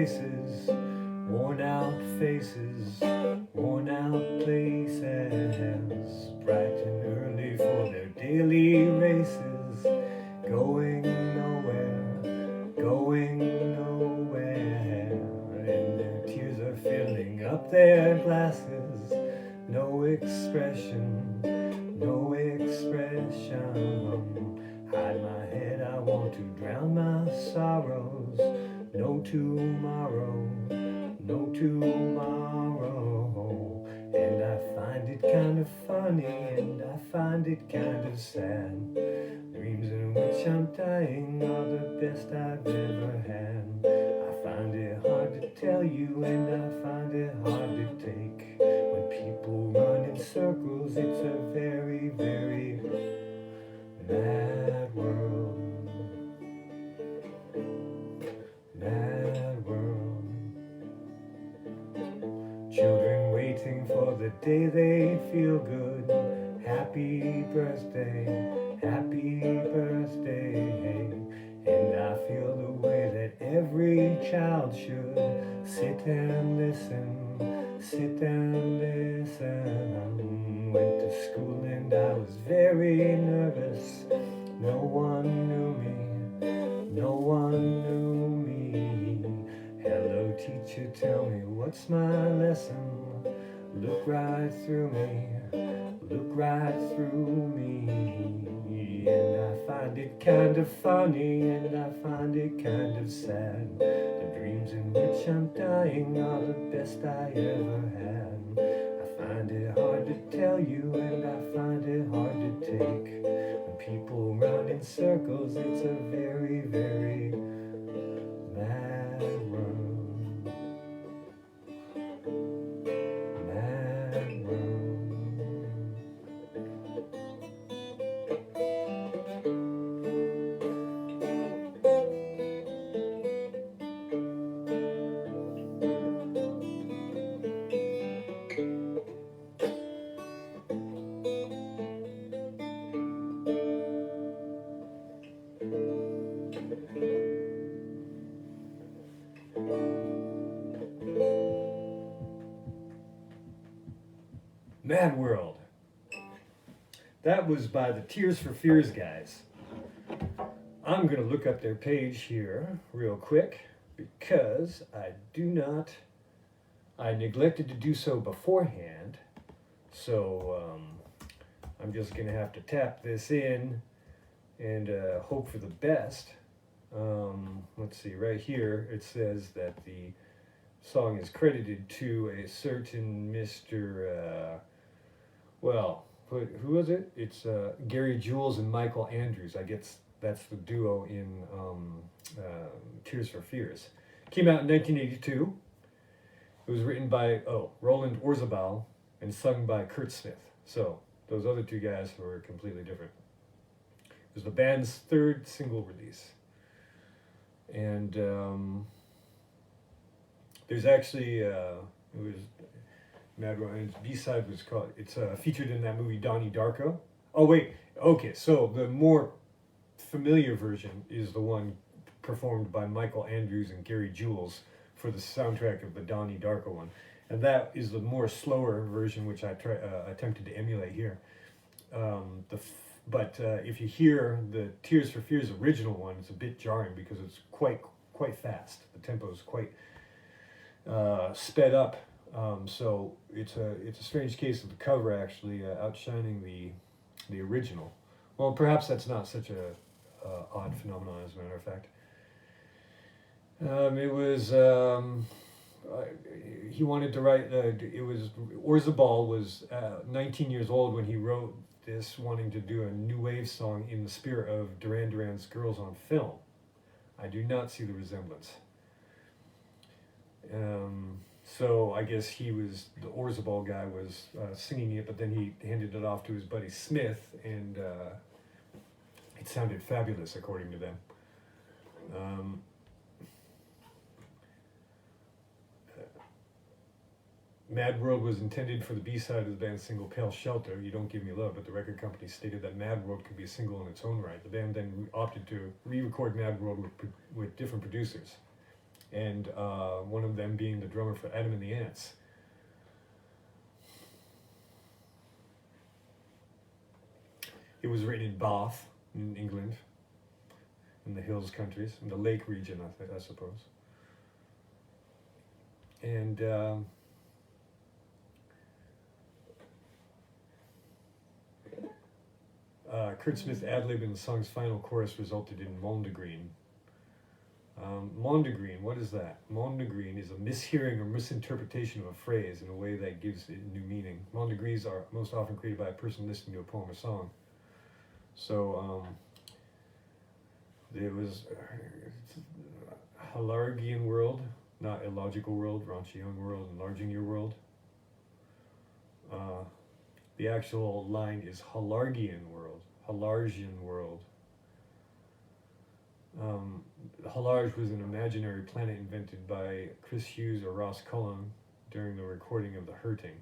races, worn out faces, worn out places, bright and early for their daily races, going nowhere, going nowhere, and their tears are filling up their glasses, no expression, no expression. Hide my head, I want to drown my sorrows. No tomorrow, no tomorrow. And I find it kind of funny, and I find it kind of sad. Dreams in which I'm dying are the best I've ever had. I find it hard to tell you, and I find it hard to take. When people run in circles, it's a very, very mad world. Mad world. Children waiting for the day they feel good. Happy birthday, happy birthday. And I feel the way that every child should. Sit and listen, sit and listen. Went to school and I was very nervous. No one knew me, no one knew me. Hello teacher, tell me what's my lesson. Look right through me, look right through me. And I find it kind of funny, and I find it kind of sad. The dreams in which I'm dying are the best I ever had. I find it hard to tell you, and I find it hard to take. When people run in circles, it's a very, very mad world. Mad world. Mad World. That was by the Tears for Fears guys. I'm going to look up their page here real quick because I neglected to do so beforehand. So I'm just going to have to tap this in and hope for the best. Let's see, right here it says that the song is credited to a certain Mr. Who was it? It's Gary Jules and Michael Andrews. I guess that's the duo in Tears for Fears. Came out in 1982. It was written by Roland Orzabal and sung by Curt Smith. So those other two guys were completely different. It was the band's third single release. And there's actually, it was Mad World, and its B-side was called, it's featured in that movie Donnie Darko. Oh wait, okay, so the more familiar version is the one performed by Michael Andrews and Gary Jules for the soundtrack of the Donnie Darko one. And that is the more slower version, which I attempted to emulate here. But if you hear the Tears for Fears original one, it's a bit jarring because it's quite fast. The tempo is quite sped up. So it's a strange case of the cover actually outshining the original. Well, perhaps that's not such a odd phenomenon, as a matter of fact. It was he wanted to write. It was Orzabal was 19 years old when he wrote this, wanting to do a new wave song in the spirit of Duran Duran's "Girls on Film." I do not see the resemblance. So I guess the Orzabal guy was singing it, but then he handed it off to his buddy Smith, and it sounded fabulous according to them. Mad World was intended for the B-side of the band's single Pale Shelter, You Don't Give Me Love, but the record company stated that Mad World could be a single in its own right. The band then opted to re-record Mad World with different producers. and one of them being the drummer for Adam and the Ants. It was written in Bath, in England, in the hills countries, in the lake region, I suppose. And Curt Smith's ad-lib in the song's final chorus resulted in Mondegreen. Mondegreen, what is that? Mondegreen is a mishearing or misinterpretation of a phrase in a way that gives it new meaning. Mondegreens are most often created by a person listening to a poem or song. So there was Halargian world, not illogical world, raunchy young world, enlarging your world. The actual line is Halargian world, Halargian world. Halarge was an imaginary planet invented by Chris Hughes or Ross Cullen during the recording of The Hurting.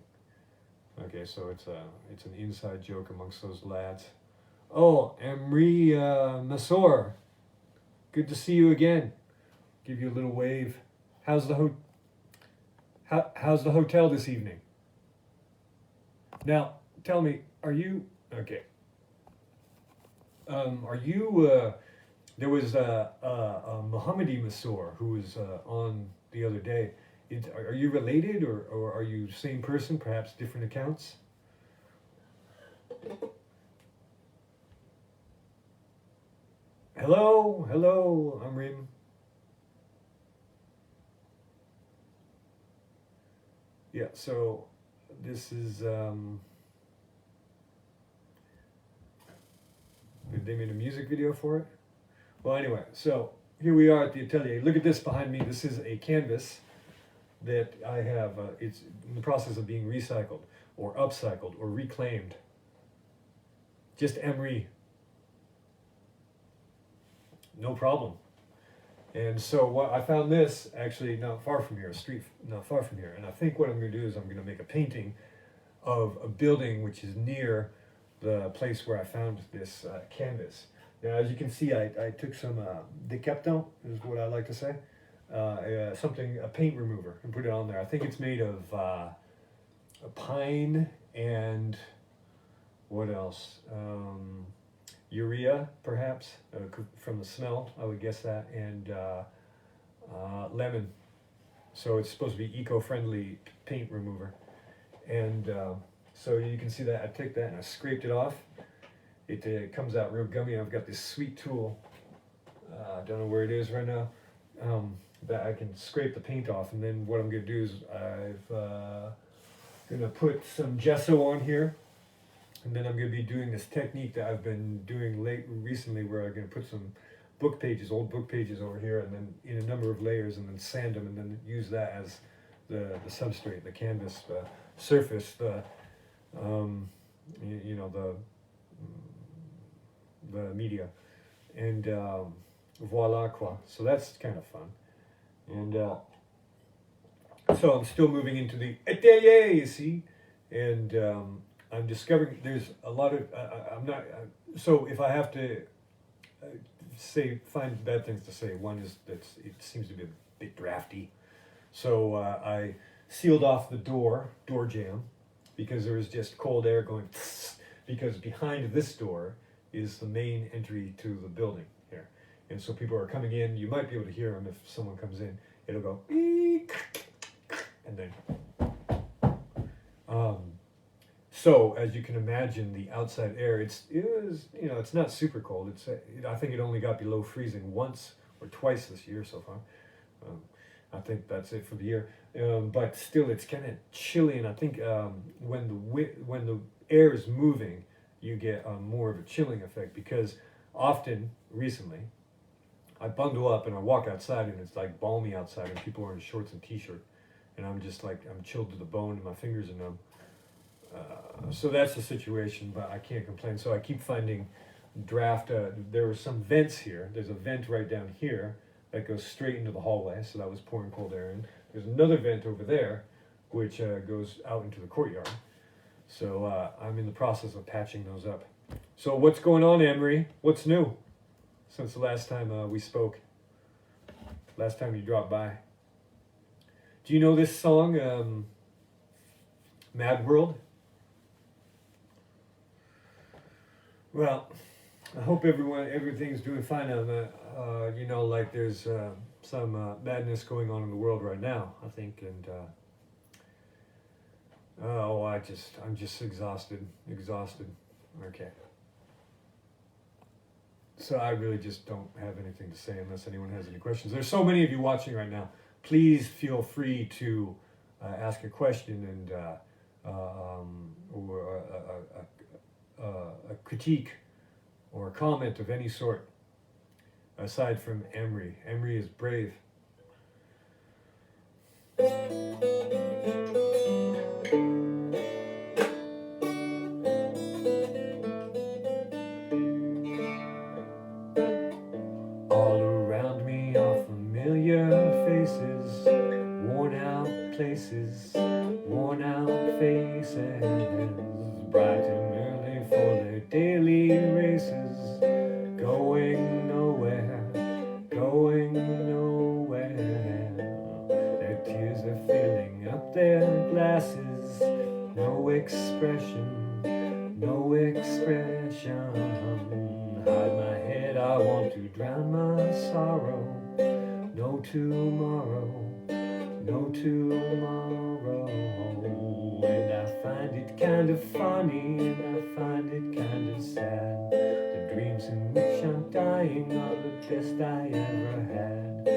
Okay, so it's an inside joke amongst those lads. Oh, Emery Masor, good to see you again. Give you a little wave. How's the hotel this evening? Now, tell me, are you okay? Are you? There was a Mohammedi Masor who was on the other day. Are you related, or are you same person? Perhaps different accounts. Hello, Amrim. Yeah, so this is, they made a music video for it. Well, anyway, so here we are at the atelier. Look at this behind me. This is a canvas that I have, it's in the process of being recycled or upcycled or reclaimed. Just emery. No problem. And so what I found this actually not far from here, a street not far from here. And I think what I'm going to do is I'm going to make a painting of a building which is near the place where I found this canvas. Now, as you can see, I took some décaptant, is what I like to say, a paint remover, and put it on there. I think it's made of a pine and what else? Urea, perhaps, from the smell, I would guess that, and lemon. So it's supposed to be eco-friendly paint remover. And so you can see that I took that and I scraped it off. It comes out real gummy. I've got this sweet tool, I don't know where it is right now, that I can scrape the paint off. And then what I'm going to do is I'm going to put some gesso on here. And then I'm going to be doing this technique that I've been doing recently, where I'm going to put some book pages, old book pages over here, and then in a number of layers, and then sand them, and then use that as the substrate, the canvas, the surface, the media, and voila quoi. So that's kind of fun, and so I'm still moving into the atelier, you see, and I'm discovering there's a lot of, so if I have to find bad things to say, one is that it seems to be a bit drafty. So I sealed off the door jamb, because there was just cold air going, because behind this door is the main entry to the building here. And so people are coming in, you might be able to hear them if someone comes in, it'll go, and then, so as you can imagine, the outside air, it's not super cold. I think it only got below freezing once or twice this year so far. I think that's it for the year. But still, it's kind of chilly, and I think when the air is moving, you get more of a chilling effect, because often recently I bundle up and I walk outside and it's like balmy outside and people are in shorts and t-shirt, and I'm just like, I'm chilled to the bone and my fingers are numb. So that's the situation, but I can't complain. So I keep finding draft. There were some vents here. There's a vent right down here that goes straight into the hallway, so that was pouring cold air in. There's another vent over there, which goes out into the courtyard. So I'm in the process of patching those up. So what's going on, Emery? What's new since the last time we spoke? Last time you dropped by? Do you know this song, Mad World? Well, I hope everything's doing fine. Like there's some madness going on in the world right now, I think, and I'm just exhausted. Okay. So I really just don't have anything to say unless anyone has any questions. There's so many of you watching right now. Please feel free to ask a question and or a critique or a comment of any sort. Aside from Emery. Emery is brave. All around me are familiar faces, worn out places, worn out faces, bright and early for their daily races, going nowhere. Their tears are filling up their glasses, no expression. Hide my head, I want to drown my sorrow. No tomorrow. And I find it kind of funny, and I find it kind of sad. The dreams in which I'm dying are the best I ever had. I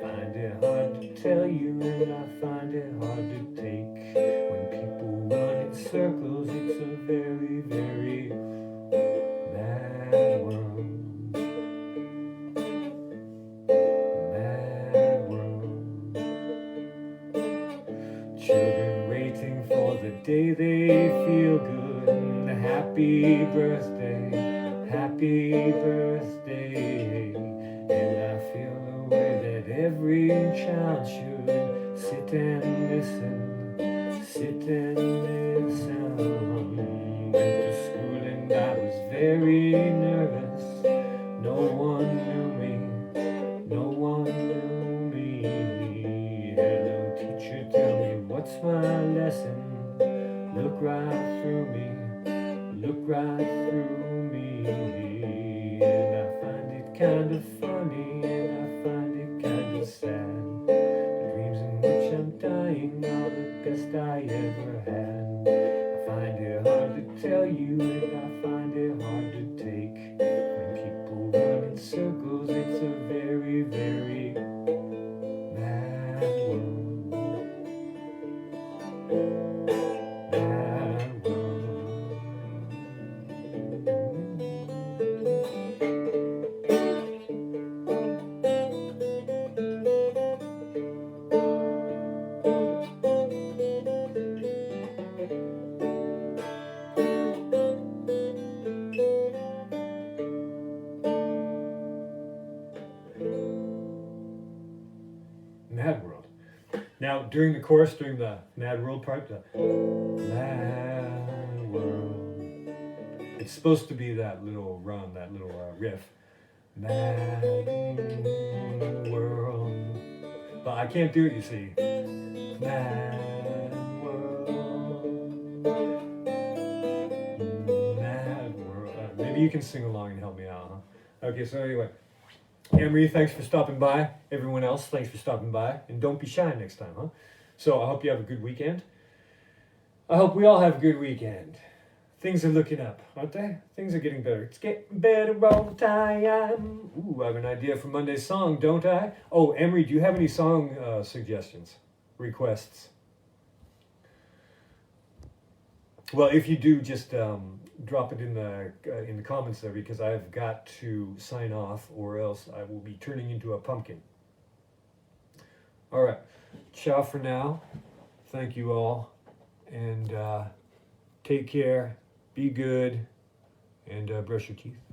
find it hard to tell you, and I find it hard to take. When people run in circles, it's a very, very mad world. Children waiting for the day they feel good. Happy birthday. And I feel the way that every child should sit and listen. Went to school and I was very nervous. No one knew me. Hello teacher, tell me what's my lesson. Look right through me. And I find it kind of funny, and I find it kind of sad. The dreams in which I'm dying are the best I ever had. I find it hard to tell you, and I find it hard to take. When people run in circles, it's a very, very mad world. Mad World. Now, during the chorus, during the Mad World part, the Mad World, it's supposed to be that little run, that little riff. Mad World. But I can't do it, you see. Mad World. Mad World. Maybe you can sing along and help me out, huh? Okay, so anyway. Emery, thanks for stopping by. Everyone else, thanks for stopping by. And don't be shy next time, huh? So I hope you have a good weekend. I hope we all have a good weekend. Things are looking up, aren't they? Things are getting better. It's getting better all the time. Ooh, I have an idea for Monday's song, don't I? Oh, Emery, do you have any song suggestions, requests? Well, if you do, just drop it in the comments there, because I've got to sign off, or else I will be turning into a pumpkin. All right, ciao for now. Thank you all, and take care. Be good, and brush your teeth.